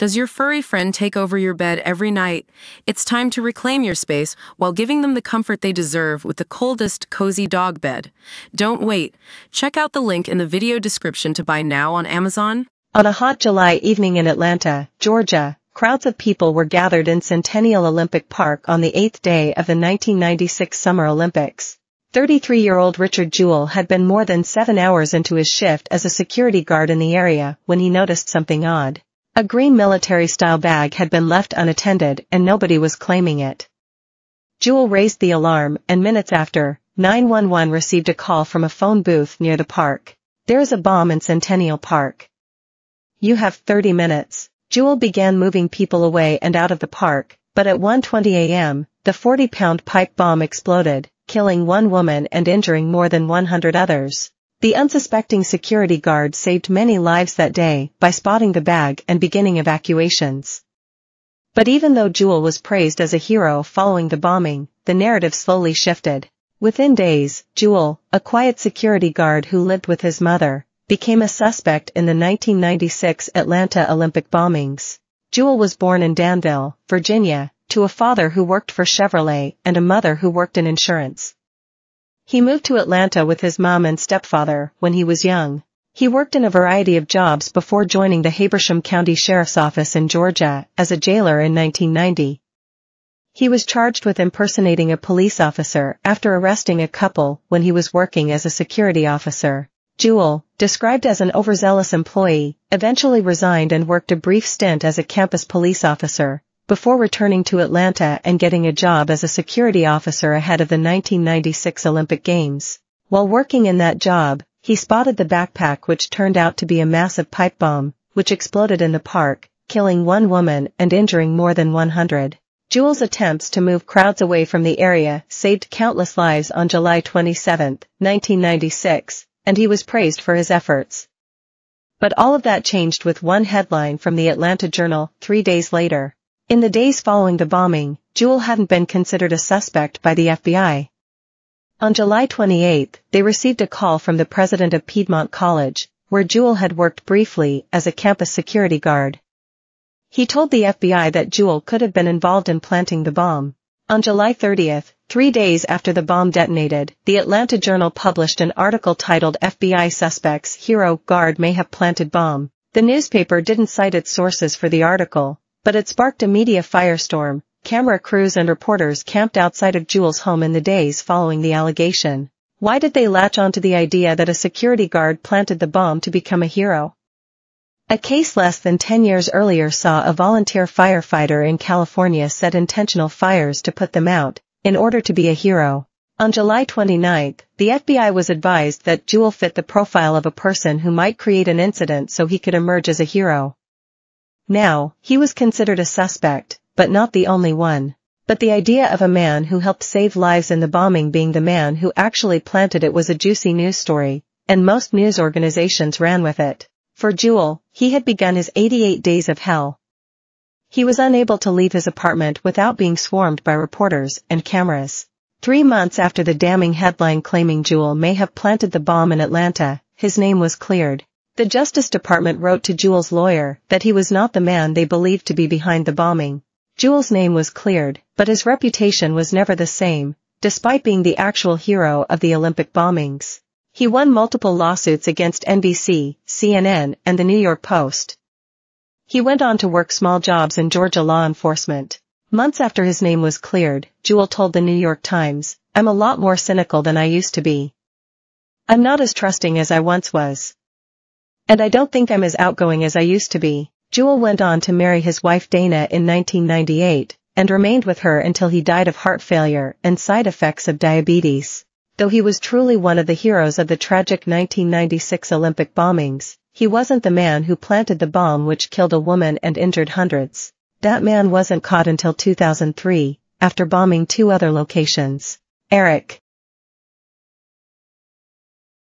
Does your furry friend take over your bed every night? It's time to reclaim your space while giving them the comfort they deserve with the coldest, cozy dog bed. Don't wait. Check out the link in the video description to buy now on Amazon. On a hot July evening in Atlanta, Georgia, crowds of people were gathered in Centennial Olympic Park on the 8th day of the 1996 Summer Olympics. 33-year-old Richard Jewell had been more than 7 hours into his shift as a security guard in the area when he noticed something odd. A green military-style bag had been left unattended and nobody was claiming it. Jewell raised the alarm and minutes after, 911 received a call from a phone booth near the park. "There is a bomb in Centennial Park. You have 30 minutes. Jewell began moving people away and out of the park, but at 1:20 a.m., the 40-pound pipe bomb exploded, killing one woman and injuring more than 100 others. The unsuspecting security guard saved many lives that day by spotting the bag and beginning evacuations. But even though Jewell was praised as a hero following the bombing, the narrative slowly shifted. Within days, Jewell, a quiet security guard who lived with his mother, became a suspect in the 1996 Atlanta Olympic bombings. Jewell was born in Danville, Virginia, to a father who worked for Chevrolet and a mother who worked in insurance. He moved to Atlanta with his mom and stepfather when he was young. He worked in a variety of jobs before joining the Habersham County Sheriff's Office in Georgia as a jailer in 1990. He was charged with impersonating a police officer after arresting a couple when he was working as a security officer. Jewell, described as an overzealous employee, eventually resigned and worked a brief stint as a campus police officer, before returning to Atlanta and getting a job as a security officer ahead of the 1996 Olympic Games. While working in that job, he spotted the backpack which turned out to be a massive pipe bomb, which exploded in the park, killing one woman and injuring more than 100. Jewell's attempts to move crowds away from the area saved countless lives on July 27, 1996, and he was praised for his efforts. But all of that changed with one headline from the Atlanta Journal 3 days later. In the days following the bombing, Jewell hadn't been considered a suspect by the FBI. On July 28, they received a call from the president of Piedmont College, where Jewell had worked briefly as a campus security guard. He told the FBI that Jewell could have been involved in planting the bomb. On July 30, 3 days after the bomb detonated, the Atlanta Journal published an article titled "FBI Suspects Hero Guard May Have Planted Bomb." The newspaper didn't cite its sources for the article, but it sparked a media firestorm. Camera crews and reporters camped outside of Jewell's home in the days following the allegation. Why did they latch onto the idea that a security guard planted the bomb to become a hero? A case less than 10 years earlier saw a volunteer firefighter in California set intentional fires to put them out, in order to be a hero. On July 29, the FBI was advised that Jewell fit the profile of a person who might create an incident so he could emerge as a hero. Now, he was considered a suspect, but not the only one. But the idea of a man who helped save lives in the bombing being the man who actually planted it was a juicy news story, and most news organizations ran with it. For Jewell, he had begun his 88 days of hell. He was unable to leave his apartment without being swarmed by reporters and cameras. 3 months after the damning headline claiming Jewell may have planted the bomb in Atlanta, his name was cleared. The Justice Department wrote to Jewell's lawyer that he was not the man they believed to be behind the bombing. Jewell's name was cleared, but his reputation was never the same, despite being the actual hero of the Olympic bombings. He won multiple lawsuits against NBC, CNN, and the New York Post. He went on to work small jobs in Georgia law enforcement. Months after his name was cleared, Jewell told the New York Times, "I'm a lot more cynical than I used to be. I'm not as trusting as I once was. And I don't think I'm as outgoing as I used to be." Jewell went on to marry his wife Dana in 1998, and remained with her until he died of heart failure and side effects of diabetes. Though he was truly one of the heroes of the tragic 1996 Olympic bombings, he wasn't the man who planted the bomb which killed a woman and injured hundreds. That man wasn't caught until 2003, after bombing 2 other locations. Eric